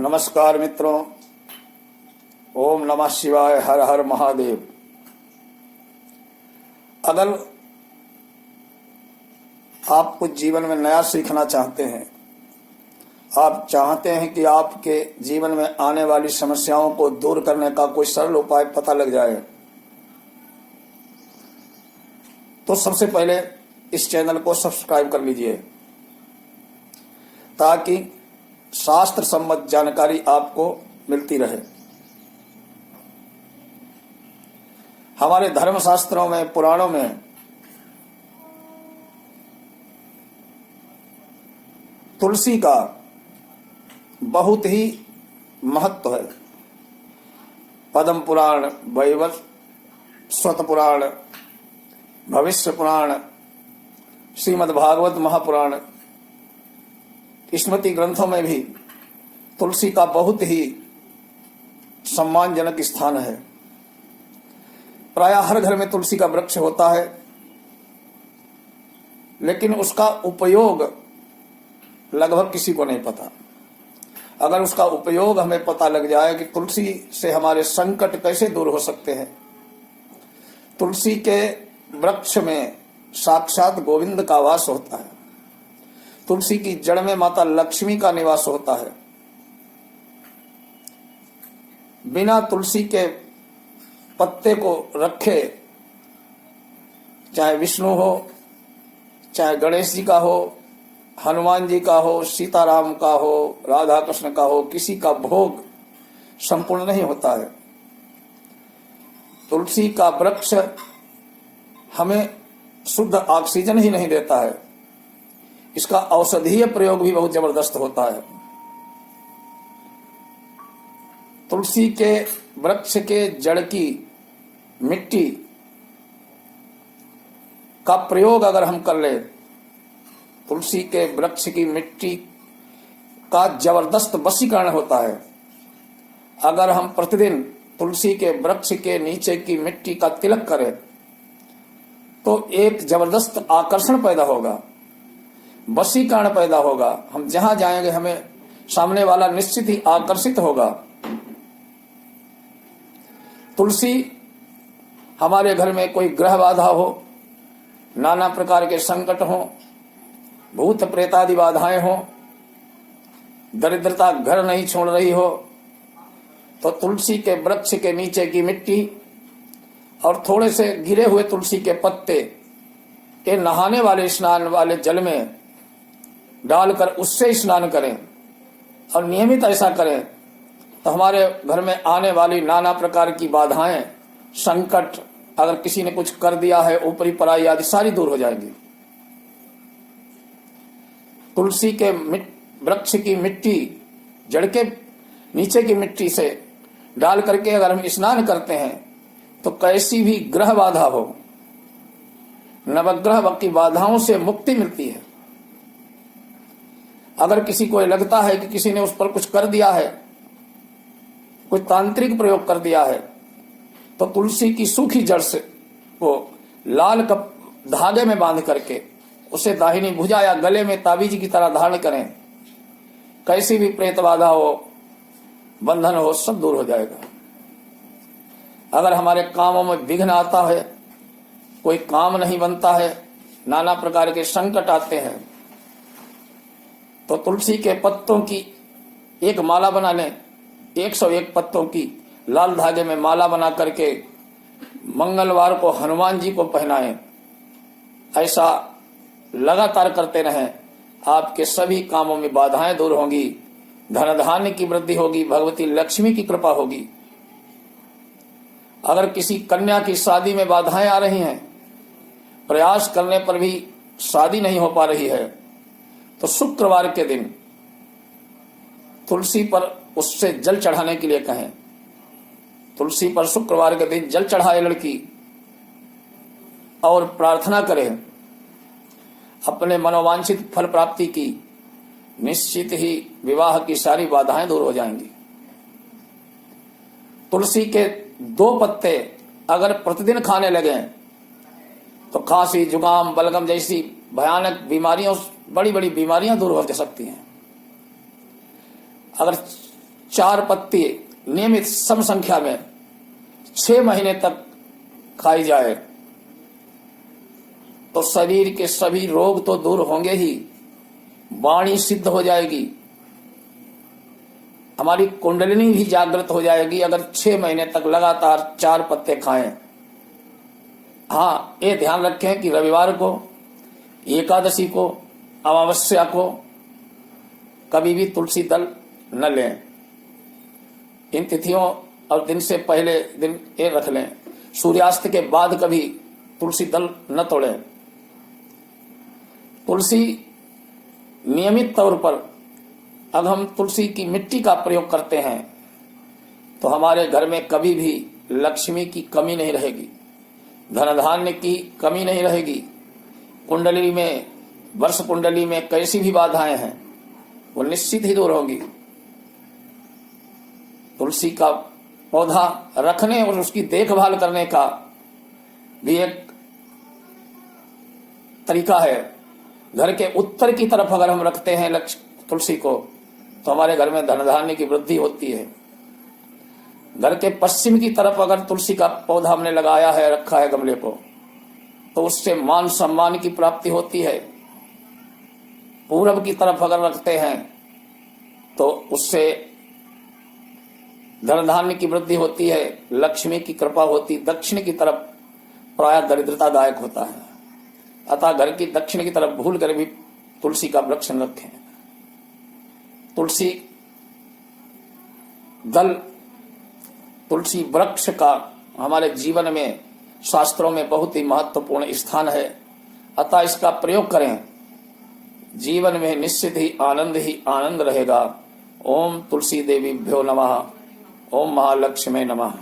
नमस्कार मित्रों, ओम नमः शिवाय, हर हर महादेव। अगर आप कुछ जीवन में नया सीखना चाहते हैं, आप चाहते हैं कि आपके जीवन में आने वाली समस्याओं को दूर करने का कोई सरल उपाय पता लग जाए, तो सबसे पहले इस चैनल को सब्सक्राइब कर लीजिए ताकि शास्त्र सम्मत जानकारी आपको मिलती रहे। हमारे धर्म शास्त्रों में, पुराणों में तुलसी का बहुत ही महत्व है। पद्म पुराण, वैवस्वत पुराण, भविष्य पुराण, श्रीमद् भागवत महापुराण, स्मृति ग्रंथों में भी तुलसी का बहुत ही सम्मानजनक स्थान है। प्रायः हर घर में तुलसी का वृक्ष होता है, लेकिन उसका उपयोग लगभग किसी को नहीं पता। अगर उसका उपयोग हमें पता लग जाए कि तुलसी से हमारे संकट कैसे दूर हो सकते हैं। तुलसी के वृक्ष में साक्षात गोविंद का वास होता है। तुलसी की जड़ में माता लक्ष्मी का निवास होता है। बिना तुलसी के पत्ते को रखे, चाहे विष्णु हो, चाहे गणेश जी का हो, हनुमान जी का हो, सीताराम का हो, राधा कृष्ण का हो, किसी का भोग संपूर्ण नहीं होता है। तुलसी का वृक्ष हमें शुद्ध ऑक्सीजन ही नहीं देता है, इसका औषधीय प्रयोग भी बहुत जबरदस्त होता है। तुलसी के वृक्ष के जड़ की मिट्टी का प्रयोग अगर हम कर ले, तुलसी के वृक्ष की मिट्टी का जबरदस्त वशीकरण होता है। अगर हम प्रतिदिन तुलसी के वृक्ष के नीचे की मिट्टी का तिलक करें तो एक जबरदस्त आकर्षण पैदा होगा, वशीकरण पैदा होगा। हम जहां जाएंगे हमें सामने वाला निश्चित ही आकर्षित होगा। तुलसी हमारे घर में कोई ग्रह बाधा हो, नाना प्रकार के संकट हो, भूत प्रेतादि बाधाएं हो, दरिद्रता घर नहीं छोड़ रही हो, तो तुलसी के वृक्ष के नीचे की मिट्टी और थोड़े से गिरे हुए तुलसी के पत्ते के नहाने वाले, स्नान वाले जल में डालकर उससे स्नान करें और नियमित ऐसा करें तो हमारे घर में आने वाली नाना प्रकार की बाधाएं, संकट, अगर किसी ने कुछ कर दिया है, ऊपरी पराई आदि सारी दूर हो जाएंगी। तुलसी के वृक्ष की मिट्टी, जड़ के नीचे की मिट्टी से डाल करके अगर हम स्नान करते हैं तो कैसी भी ग्रह बाधा हो, नवग्रह की बाधाओं से मुक्ति मिलती है। अगर किसी को लगता है कि किसी ने उस पर कुछ कर दिया है, कुछ तांत्रिक प्रयोग कर दिया है, तो तुलसी की सूखी जड़ से को लाल कप धागे में बांध करके उसे दाहिनी भुजा या गले में ताबीज की तरह धारण करें। कैसी भी प्रेत बाधा हो, बंधन हो, सब दूर हो जाएगा। अगर हमारे कामों में विघ्न आता है, कोई काम नहीं बनता है, नाना प्रकार के संकट आते हैं, तो तुलसी के पत्तों की एक माला बना लें। 101 पत्तों की लाल धागे में माला बना करके मंगलवार को हनुमान जी को पहनाएं। ऐसा लगातार करते रहें, आपके सभी कामों में बाधाएं दूर होंगी, धन धान्य की वृद्धि होगी, भगवती लक्ष्मी की कृपा होगी। अगर किसी कन्या की शादी में बाधाएं आ रही हैं, प्रयास करने पर भी शादी नहीं हो पा रही है, तो शुक्रवार के दिन तुलसी पर उससे जल चढ़ाने के लिए कहें। तुलसी पर शुक्रवार के दिन जल चढ़ाए लड़की और प्रार्थना करें अपने मनोवांछित फल प्राप्ति की। निश्चित ही विवाह की सारी बाधाएं दूर हो जाएंगी। तुलसी के 2 पत्ते अगर प्रतिदिन खाने लगे तो खांसी, जुकाम, बलगम जैसी भयानक बीमारियों, बड़ी बड़ी बीमारियां दूर हो सकती हैं। अगर 4 पत्ती नियमित सम संख्या में 6 महीने तक खाई जाए तो शरीर के सभी रोग तो दूर होंगे ही, वाणी सिद्ध हो जाएगी, हमारी कुंडलिनी भी जागृत हो जाएगी अगर 6 महीने तक लगातार 4 पत्ते खाएं। हाँ, ये ध्यान रखें कि रविवार को, एकादशी को, अमावस्या को कभी भी तुलसी दल न लें। इन तिथियों और दिन से पहले दिन ये रख लें। सूर्यास्त के बाद कभी तुलसी दल न तोड़ें। तुलसी नियमित तौर पर अब हम तुलसी की मिट्टी का प्रयोग करते हैं तो हमारे घर में कभी भी लक्ष्मी की कमी नहीं रहेगी, धन धान्य की कमी नहीं रहेगी। कुंडली में, वर्ष कुंडली में कैसी भी बाधाएं हैं वो निश्चित ही दूर होंगी। तुलसी का पौधा रखने और उसकी देखभाल करने का भी एक तरीका है। घर के उत्तर की तरफ अगर हम रखते हैं तुलसी को तो हमारे घर में धन धान्य की वृद्धि होती है। घर के पश्चिम की तरफ अगर तुलसी का पौधा हमने लगाया है, रखा है गमले को, तो उससे मान सम्मान की प्राप्ति होती है। पूरब की तरफ अगर रखते हैं तो उससे धन धान्य की वृद्धि होती है, लक्ष्मी की कृपा होती। दक्षिण की तरफ प्राय दरिद्रतादायक होता है। अतः घर की दक्षिण की तरफ भूल कर भी तुलसी का वृक्ष न रखें। तुलसी दल, तुलसी वृक्ष का हमारे जीवन में, शास्त्रों में बहुत ही महत्वपूर्ण स्थान है। अतः इसका प्रयोग करें, जीवन में निश्चित ही आनंद रहेगा। ओम तुलसी देवी भ्यो नमः। ओम महालक्ष्मी नमः।